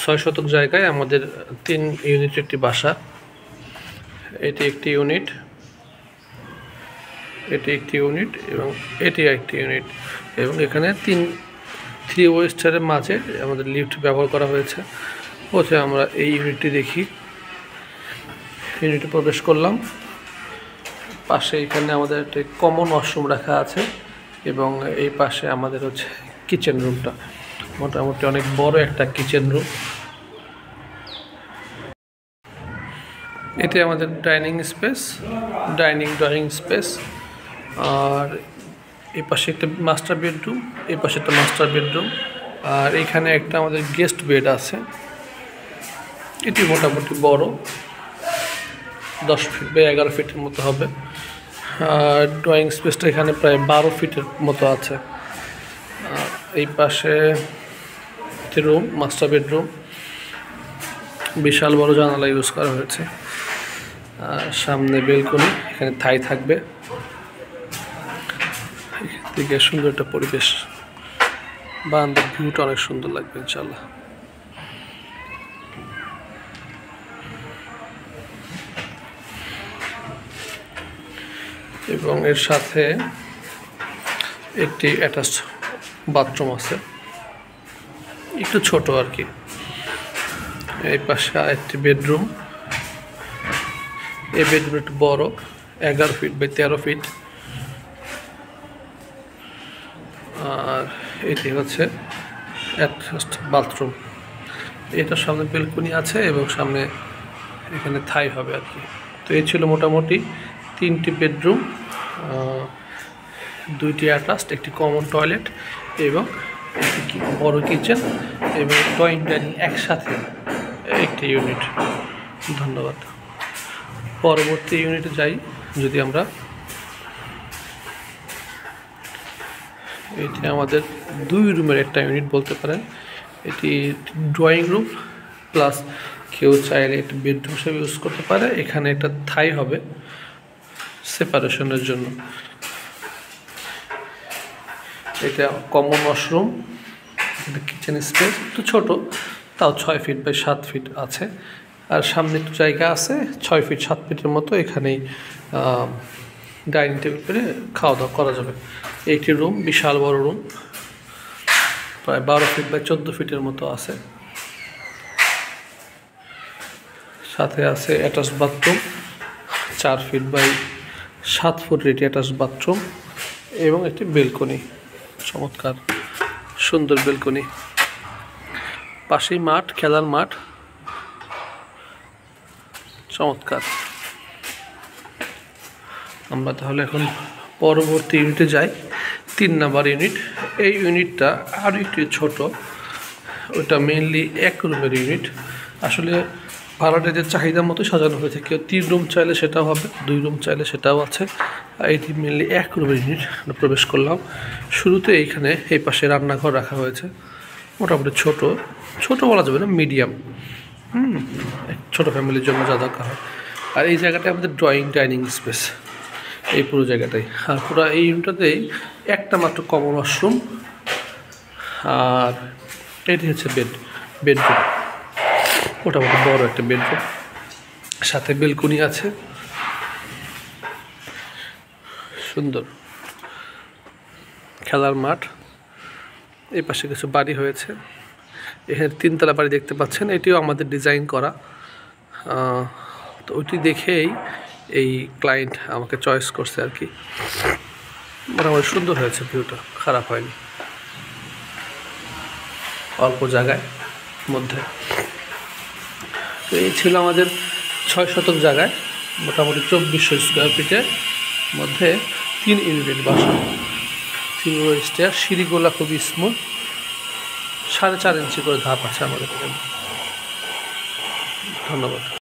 ছয় শতক জায়গায় আমাদের 3 ইউনিট একটি বাসা। এটি একটি ইউনিট, এটি একটি ইউনিট এবং এটি একটি ইউনিট, এবং এখানে 3 ওয়েস্টারের মাঝে আমাদের লিফট ব্যবহার করা হয়েছে। প্রথমে আমরা এই ইউনিটটি দেখি। ইউনিটে প্রবেশ করলাম। পাশে এখানে আমাদের একটি কমন ওয়াশরুম রাখা আছে এবং এই পাশে আমাদের হচ্ছে কিচেন রুমটা। মোটামুটি অনেক বড় একটা কিচেন রুম। এটি আমাদের ডাইনিং স্পেস, ড্রয়িং স্পেস। আর এই পাশে একটা মাস্টার বেডরুম, এই পাশে একটা মাস্টার বেডরুম, আর এখানে একটা আমাদের গেস্ট বেড আছে। এটি মোটামুটি বড়, 10 ফিট বা 11 ফিটের মতো হবে। আর ড্রয়িং স্পেসটা এখানে প্রায় 12 ফিটের মতো আছে। এই পাশে রুম, মাস্টার বেডরুম, বিশাল বড় জানালা ইউজ করা হয়েছে। আর সামনে বেলকনি, এখানে থাই থাকবে। এদিকে সুন্দর একটা পরিবেশ, বারান্দার ভিউটা অনেক সুন্দর লাগবে ইনশাআল্লাহ। এবং এর সাথে একটি অ্যাটাচড বাথরুম আছে, একটু ছোট আর কি। এই পাশে একটি বেডরুম, এই বেডরুম একটু বড়, 11 ফিট বাই 13 ফিট। আর এটি হচ্ছে অ্যাটাচড বাথরুম। এটার সামনে বেলকনি আছে এবং সামনে এখানে থাই হবে আর কি। তো এই ছিল মোটামুটি 3টি বেডরুম, 2টি অ্যাটাচড, একটি কমন টয়লেট এবং একটি বড় কিচেন এবং ড্রয়িং ডাইনিং একসাথে একটি ইউনিট। ধন্যবাদ। পরবর্তী ইউনিটে যাই। যদি আমরা, এটি আমাদের 2 রুমের একটা ইউনিট বলতে পারেন। এটি ড্রয়িং রুম প্লাস কেউ চাইলে একটি বেডরুম হিসেবে ইউজ করতে পারে। এখানে একটা থাই হবে সেপারেশনের জন্য। এটা কমন ওয়াশরুম, এটা কিচেন স্পেস একটু ছোট, তাও 6 ফিট বাই 7 ফিট আছে। আর সামনে একটু জায়গা আছে 6 ফিট 7 ফিটের মতো। এখানেই ডাইনিং টেবিল করে খাওয়া দাওয়া করা যাবে। এইটি রুম, বিশাল বড় রুম, প্রায় 12 ফিট বাই 14 ফিটের মতো আছে। সাথে আছে attached bathroom, 4 feet by 7 foot এটি অ্যাটাচড বাথরুম এবং একটি বেলকনি, চমৎকার সুন্দর বেলকনি। পাশেই মাঠ, খেলার মাঠ, চমৎকার। আমরা তাহলে এখন পরবর্তী ইউনিটে যাই। 3 নাম্বার ইউনিট। এই ইউনিটটা আরও একটু ছোট, ওটা মেইনলি 1 রুমের ইউনিট। আসলে ভাড়াটিদের চাহিদা মতো সাজানো হয়েছে। কেউ 3 রুম চাইলে সেটাও হবে, 2 রুম চাইলে সেটাও আছে। আর এটি মেনলি 1 রুমের ইউনিট। আমরা প্রবেশ করলাম। শুরুতে এইখানে এই পাশে রান্নাঘর রাখা হয়েছে। মোটামুটি ছোট বলা যাবে না, মিডিয়াম, ছোট ফ্যামিলির জন্য যা দরকার হয়। আর এই জায়গাটা আমাদের ডাইনিং স্পেস, এই পুরো জায়গাটাই। আর পুরো এই রুমটাতেই একটা মাত্র কমন ওয়াশরুম। আর এটি হচ্ছে বেডরুম, মোটামুটি বড় একটা বেডরুম, সাথে বেলকনি আছে, সুন্দর খেলার মাঠ। এই পাশে কিছু বাড়ি হয়েছে। এখানে 3 তলা বাড়ি দেখতে পাচ্ছেন, এটিও আমাদের ডিজাইন করা। তো ওইটি দেখেই এই ক্লায়েন্ট আমাকে চয়েস করছে আর কি। মোটামুটি সুন্দর হয়েছে, ভিউটা খারাপ হয়নি, অল্প জায়গায় মধ্যে। তো এই ছিল আমাদের 6 শতক জায়গায় মোটামুটি 2400 স্কোয়ার ফিটের মধ্যে 3 ইউনিট বাসা। 3 স্টেয়ার, সিঁড়িগুলা খুবই স্মুথ, 4.5 ইঞ্চি করে ধাপ আছে আমাদের এখানে। ধন্যবাদ।